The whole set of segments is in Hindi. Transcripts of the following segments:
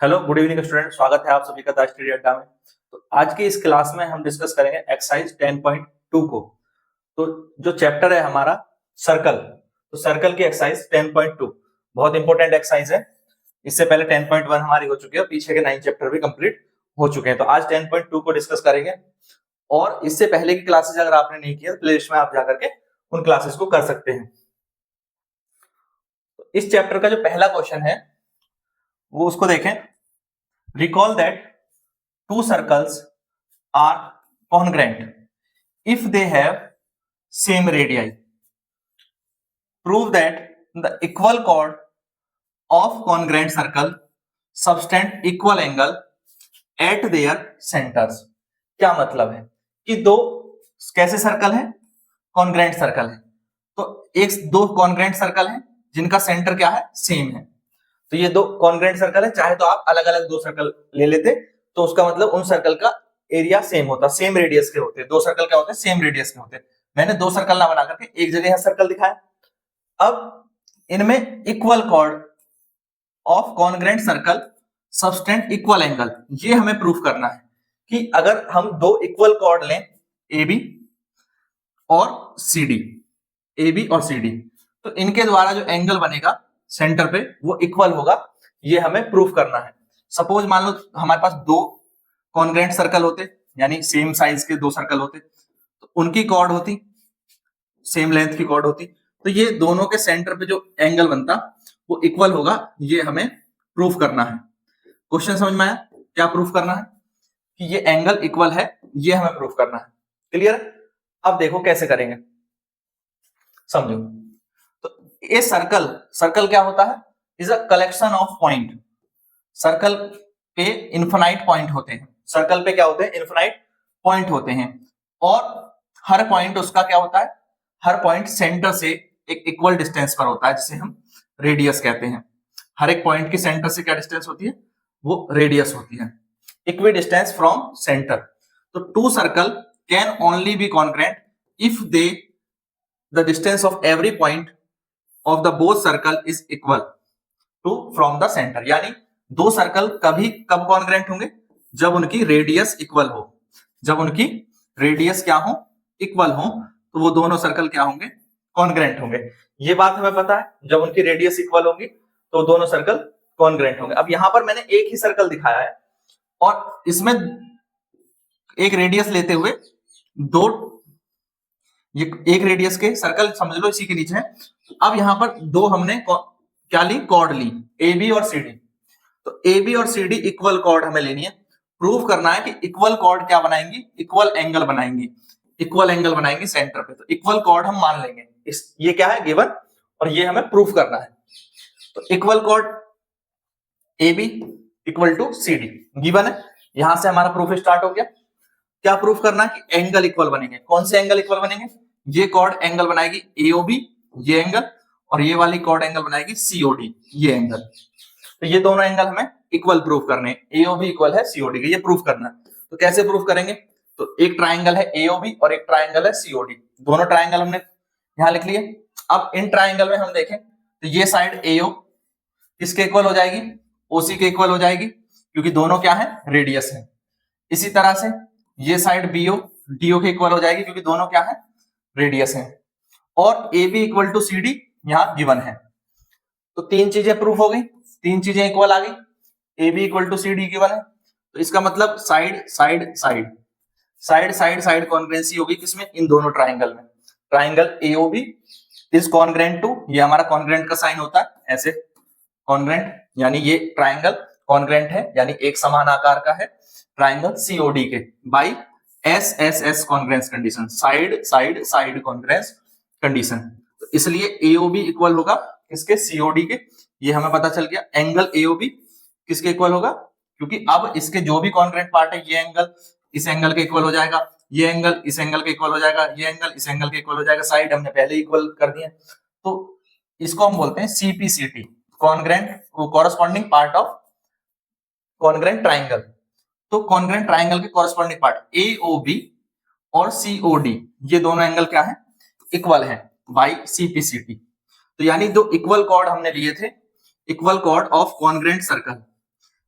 हेलो गुड इवनिंग स्टूडेंट, स्वागत है आप सभी का द स्टडी अड्डा में। तो आज की इस क्लास में हम डिस्कस करेंगे एक्सरसाइज 10.2 को। तो जो चैप्टर है हमारा सर्कल, तो सर्कल की एक्सरसाइज 10.2 बहुत इंपॉर्टेंट एक्सरसाइज है। इससे पहले 10.1 हमारी हो चुकी है, पीछे के 9 चैप्टर भी कंप्लीट हो चुके हैं। तो आज 10.2 को डिस्कस करेंगे और इससे पहले की क्लासेस अगर आपने नहीं किया तो प्लेलिस्ट में आप जाकर के उन क्लासेस को कर सकते हैं। तो इस चैप्टर का जो पहला क्वेश्चन है वो उसको देखें। Recall that two circles are congruent if they have same radii. Prove that the equal chord of congruent circle subtend equal angle at their centers. क्या मतलब है कि दो कैसे सर्कल है? कॉन्ग्रेंट सर्कल है। तो एक दो कॉन्ग्रेंट सर्कल है जिनका सेंटर क्या है? सेम है। तो ये दो कॉन्ग्रेंट सर्कल है, चाहे तो आप अलग अलग दो सर्कल ले लेते तो उसका मतलब उन सर्कल का एरिया सेम होता, सेम रेडियस के होते। दो सर्कल क्या होते हैं? सेम रेडियस के होते। मैंने दो सर्कल ना बना करके एक जगह सर्कल दिखाया। अब इनमें equal cord of congruent circle subtend equal angle, ये हमें प्रूफ करना है कि अगर हम दो इक्वल कॉर्ड लें ए बी और सी डी, ए बी और सी डी, तो इनके द्वारा जो एंगल बनेगा सेंटर पे वो इक्वल होगा, ये हमें प्रूफ करना है। सपोज मान लो हमारे पास दो कॉन्ग्रेंट सर्कल होते, यानी सेम साइज के दो सर्कल होते, तो उनकी कॉर्ड होती सेम लेंथ की कॉर्ड होती, तो ये दोनों के सेंटर पे जो एंगल बनता वो इक्वल होगा, ये हमें प्रूफ करना है। क्वेश्चन समझ में आया? क्या प्रूफ करना है? कि ये एंगल इक्वल है, ये हमें प्रूफ करना है। क्लियर? अब देखो कैसे करेंगे, समझो। तो ये सर्कल क्या होता है? Is a collection of point. Circle पे इन्फिनाइट पॉइंट होते हैं। सर्कल पे क्या होते हैं? इन्फिनाइट पॉइंट होते हैं। और हर पॉइंट उसका क्या होता है? हर पॉइंट सेंटर से एक इक्वल डिस्टेंस पर होता है, जिसे हम रेडियस कहते हैं। हर एक पॉइंट की सेंटर से क्या डिस्टेंस होती है? वो रेडियस होती है, इक्वी डिस्टेंस फ्रॉम सेंटर। तो two circle can only be congruent if they the distance of every point of the both circle is equal to from the center। यानी दो सर्कल कभी कब कॉन्ग्रेंट होंगे? जब उनकी रेडियस इक्वल हो। जब उनकी रेडियस क्या हो? इक्वल हो, तो वो दोनों सर्कल क्या होंगे? कॉन्ग्रेंट होंगे। ये बात हमें पता है, जब उनकी रेडियस इक्वल होगी तो दोनों सर्कल कॉन्ग्रेंट होंगे। अब यहां पर मैंने एक ही सर्कल दिखाया है और इसमें एक रेडियस लेते हुए दो, ये एक रेडियस के सर्कल समझ लो इसी के नीचे है। अब यहां पर दो हमने क्या ली? कॉर्ड ली, ए बी और सी डी। तो ए बी और सी डी इक्वल कॉर्ड हमें लेनी है। प्रूफ करना है कि इक्वल कॉर्ड क्या बनाएंगी? इक्वल एंगल बनाएंगी। इक्वल एंगल बनाएंगी सेंटर पे, तो इक्वल कॉर्ड हम मान लेंगे। ये क्या है? गिवन, और ये हमें प्रूफ करना है। तो equal chord A B equal to C D given है। यहां से हमारा प्रूफ स्टार्ट हो गया। क्या प्रूफ करना है? कि एंगल इक्वल बनेंगे। कौन से एंगल इक्वल बनेंगे? ये कॉर्ड एंगल बनाएगी एओबी, ये एंगल, और ये वाली कॉर्ड एंगल बनाएगी सीओडी, ये एंगल। तो ये दोनों एंगल हमें इक्वल प्रूफ करने, एओबी इक्वल है सीओडी के, ये प्रूफ करना है। तो कैसे प्रूफ करेंगे? तो एक ट्राइंगल है एओबी और एक ट्राइंगल है सीओडी, दोनों ट्राइंगल हमने यहां लिख लिए। अब इन ट्राइंगल में हम देखें तो ये साइड एओ किसके इक्वल हो जाएगी? ओसी के इक्वल हो जाएगी, क्योंकि दोनों क्या है? रेडियस है। इसी तरह से ये साइड बीओ डीओ के इक्वल हो जाएगी, क्योंकि दोनों क्या है? रेडियस है। और A B equal to C D यहां गिवन है। तो तीन चीजें प्रूफ हो गई, तीन चीजें इक्वल आ गई। A B equal to C D given है, तो इसका मतलब side side side side side side congruency होगी किसमें? इन दोनों ट्राइंगल में। Triangle AOB is congruent to, ये हमारा कॉन्ग्रेंट का साइन होता है ऐसे, कॉन्ग्रेंट, यानी ये ट्राइंगल कॉन्ग्रेंट है, यानी एक समान आकार का है ट्राइंगल सीओडी के, by S S S congruence condition, side side side congruence condition. तो इसलिए एओबी इक्वल होगा किसके? सीओडी के। ये हमें पता चल गया। एंगल एओबी किसके इक्वल होगा? क्योंकि अब इसके जो भी कॉन्ग्रेंट पार्ट है, ये एंगल इस एंगल के इक्वल हो जाएगा, ये एंगल इस एंगल के इक्वल हो जाएगा, ये एंगल इस एंगल के इक्वल हो जाएगा। साइड हमने पहले इक्वल कर दिए, तो इसको हम बोलते हैं CPCT, congruent corresponding part of congruent triangle. तो कॉन्ग्रेंट ट्राइंगल के कॉरेस्पॉन्डिंग पार्ट एओबी और सीओडी, ये दोनों एंगल क्या है? इक्वल है बाई सीपीसीटी। तो यानी दो इक्वल कॉर्ड हमने लिए थे, equal cord of congruent circle,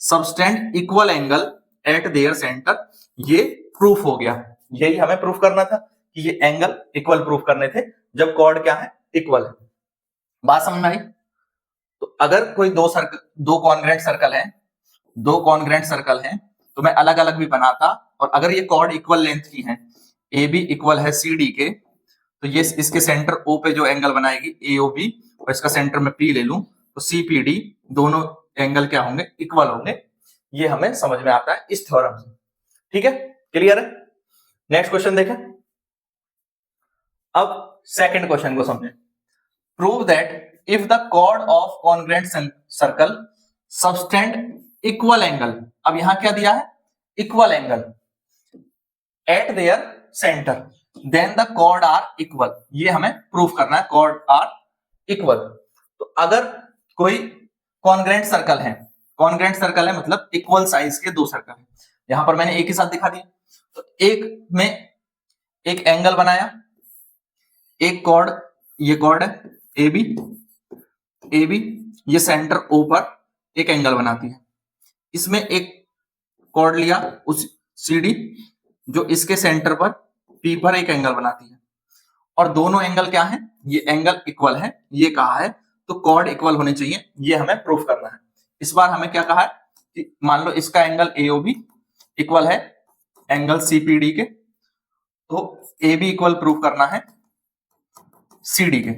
subtended equal angle at their centre, ये प्रूफ हो गया। यही हमें प्रूफ करना था कि ये एंगल इक्वल प्रूफ करने थे जब कॉर्ड क्या है, इक्वल है। बात समझ में आई? तो अगर कोई दो कॉन्ग्रेंट सर्कल है, दो कॉन्ग्रेंट सर्कल हैं, तो मैं अलग अलग भी बनाता, और अगर ये कॉर्ड इक्वल लेंथ की है, ए बी इक्वल है सी डी के, तो ये इसके सेंटर ओ पे जो एंगल बनाएगी ए ओ बी, और इसका सेंटर में पी ले लूं, तो सी पी डी दोनों एंगल क्या होंगे, इक्वल होंगे। ये हमें समझ में आता है इस थ्योरम से। ठीक है, क्लियर है? नेक्स्ट क्वेश्चन देखें। अब सेकंड क्वेश्चन को समझें। Prove that if the chord of congruent circle subtend equal angle, अब यहां क्या दिया है, equal angle at their center, then the chord are equal. ये हमें प्रूफ करना है, कॉर्ड आर इक्वल। तो अगर कोई कॉन्ग्रेंट सर्कल है, कॉन्ग्रेंट सर्कल है मतलब इक्वल साइज के दो सर्कल है, यहां पर मैंने एक ही साथ दिखा दिया। तो एक में एक एंगल बनाया, एक कॉर्ड, ये कॉर्ड है ए बी, ए बी ये सेंटर ओ पर एक एंगल बनाती है। इसमें एक कॉर्ड लिया उस सी डी, जो इसके सेंटर पर पी पर एक एंगल बनाती है, और दोनों एंगल क्या है, ये एंगल इक्वल है, ये कहा है। तो कॉर्ड इक्वल होने चाहिए, ये हमें प्रूफ करना है। इस बार हमें क्या कहा है कि मान लो इसका एंगल एओबी इक्वल है एंगल सीपीडी के, तो ए बी इक्वल प्रूफ करना है सीडी के।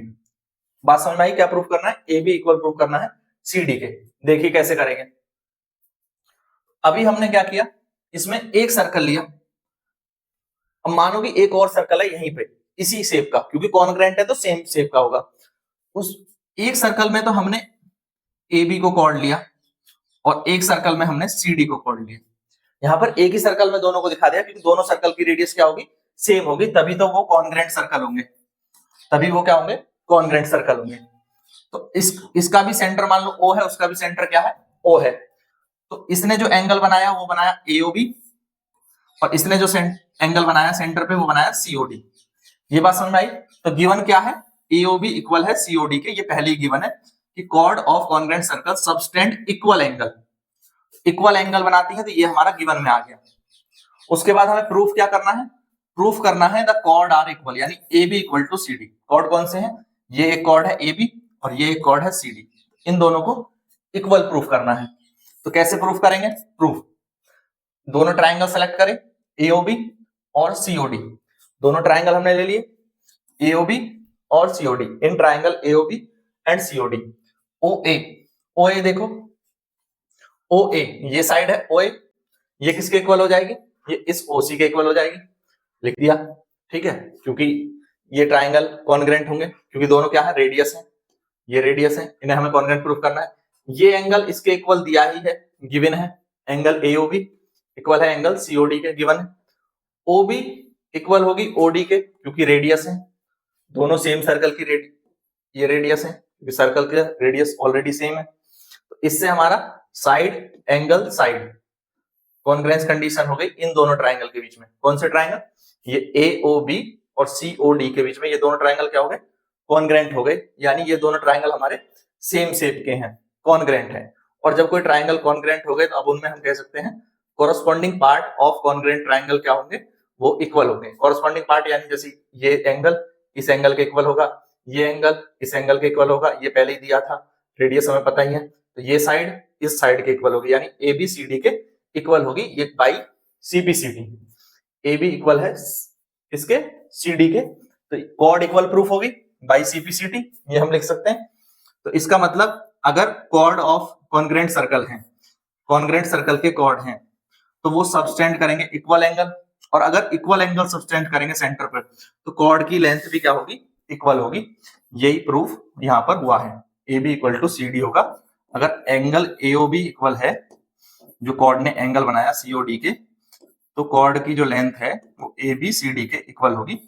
बात समझ में आई? क्या प्रूफ करना है? ए बी इक्वल प्रूफ करना है सीडी के। देखिए कैसे करेंगे। अभी हमने क्या किया, इसमें एक सर्कल लिया, अब मानो कि एक और सर्कल है यहीं पे इसी शेप का, क्योंकि कॉन्ग्रेंट है तो सेम शेप का होगा। उस एक सर्कल में तो हमने ए बी को कॉर्ड लिया, और एक सर्कल में हमने सी डी को कॉर्ड लिया। यहां पर एक ही सर्कल में दोनों को दिखा दिया, क्योंकि दोनों सर्कल की रेडियस क्या होगी, सेम होगी, तभी तो वो कॉन्ग्रेंट सर्कल होंगे, तभी वो क्या होंगे, कॉन्ग्रेंट सर्कल होंगे। तो इसका भी सेंटर मान लो ओ है, उसका भी सेंटर क्या है, ओ है। तो इसने जो एंगल बनाया वो बनाया एओबी, और इसने जो एंगल बनाया सेंटर पे वो बनाया सीओडी। ये बात समझ में आई? तो गिवन क्या है, एओबी इक्वल है सीओडी के, ये पहले ही गिवन है कि chord of congruent circle subtend equal angle, equal angle बनाती है, तो ये हमारा गिवन में आ गया। उसके बाद हमें प्रूफ क्या करना है, प्रूफ करना है द कॉर्ड आर इक्वल, यानी A B equal to C D. Chord कौन से हैं, ये एक कॉर्ड है ए बी और ये एक कॉर्ड है सी डी, इन दोनों को इक्वल प्रूफ करना है। तो कैसे प्रूफ करेंगे, प्रूफ दोनों ट्राइंगल सेलेक्ट करें एओबी और सीओडी, दोनों ट्राइंगल हमने ले लिए एओबी और COD, in triangle AOB and COD. ओए, ओए देखो, ओए ये साइड है ओए, ये किसके इक्वल हो जाएगी, ये इस ओसी के इक्वल हो जाएगी, लिख दिया। ठीक है, क्योंकि ये ट्राइंगल कॉन्ग्रेंट होंगे, क्योंकि दोनों क्या है, रेडियस है, ये रेडियस है, इन्हें हमें कॉन्ग्रेंट प्रूफ करना है। ये एंगल इसके इक्वल दिया ही है, गिवन है, एंगल एओबी इक्वल है एंगल सीओडी के, गिवन है। ओबी इक्वल होगी ओडी के, क्योंकि रेडियस है, दोनों सेम सर्कल की ये रेडियस है, क्योंकि सर्कल का रेडियस ऑलरेडी सेम है। तो इससे हमारा side angle side congruence condition हो गई इन दोनों ट्राइंगल के बीच में। कौन से ट्राइंगल, ये एओबी और सीओडी के बीच में, ये दोनों ट्राइंगल क्या हो गए, कॉन्ग्रेंट हो गए, यानी ये दोनों ट्राइंगल हमारे सेम शेप के हैं, कॉन्ग्रेंट है। और जब कोई ट्राइंगल कॉन्ग्रेंट हो गए तो अब उनमें हम कह सकते हैं corresponding part of congruent triangle क्या होंगे, वो इक्वल होंगे। कोरस्पॉन्डिंग पार्ट यानी जैसे ये एंगल इस एंगल के इक्वल होगा, ये एंगल इस एंगल के इक्वल होगा, ये पहले ही दिया था, रेडियस हमें पता ही है, तो ये साइड इस साइड के इक्वल होगी, यानी ए बी सी डी के इक्वल होगी, ये बाई सीपीसीडी। ए बी इक्वल है इसके सी डी के, तो कॉर्ड इक्वल प्रूफ होगी बाई सीपीसीडी, ये हम लिख सकते हैं। तो इसका मतलब अगर कॉर्ड ऑफ कॉन्ग्रेंट सर्कल है, कॉन्ग्रेंट सर्कल के कॉर्ड हैं, तो वो सबटेंड करेंगे इक्वल एंगल, और अगर इक्वल एंगल सबटेंड करेंगे सेंटर पर, तो कॉर्ड की लेंथ भी क्या होगी, इक्वल होगी। यही प्रूफ यहां पर हुआ है, A B equal to C D होगा अगर एंगल एओबी इक्वल है, जो कॉर्ड ने एंगल बनाया सीओडी के, तो कॉर्ड की जो लेंथ है वो ए बी सी डी के इक्वल होगी।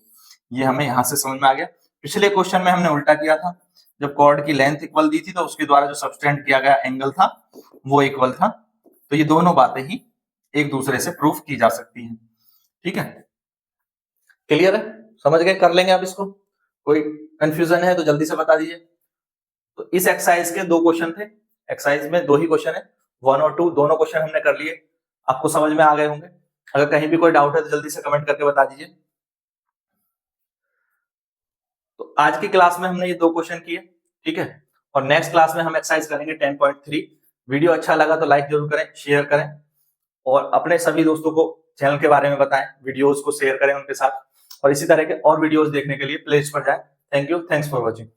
ये हमें यहां से समझ में आ गया। पिछले क्वेश्चन में हमने उल्टा किया था, जब कॉर्ड की लेंथ इक्वल दी थी तो उसके द्वारा जो सबटेंड किया गया एंगल था वो इक्वल था। तो ये दोनों बातें ही एक दूसरे से प्रूफ की जा सकती हैं। ठीक है, क्लियर है, समझ गए? कर लेंगे आप इसको, कोई कंफ्यूजन है तो जल्दी से बता दीजिए। तो इस एक्सरसाइज के दो क्वेश्चन थे, एक्सरसाइज में दो ही क्वेश्चन है, 1 और 2 दोनों क्वेश्चन हमने कर लिए, आपको समझ में आ गए होंगे। अगर कहीं भी कोई डाउट है तो जल्दी से कमेंट करके बता दीजिए। तो आज की क्लास में हमने ये 2 क्वेश्चन किए, ठीक है, और नेक्स्ट क्लास में हम एक्सरसाइज करेंगे 10.3। वीडियो अच्छा लगा तो लाइक जरूर करें, शेयर करें और अपने सभी दोस्तों को चैनल के बारे में बताएं, वीडियोस को शेयर करें उनके साथ, और इसी तरह के और वीडियोस देखने के लिए प्ले लिस्ट पर जाएं। Thank you, thanks for watching.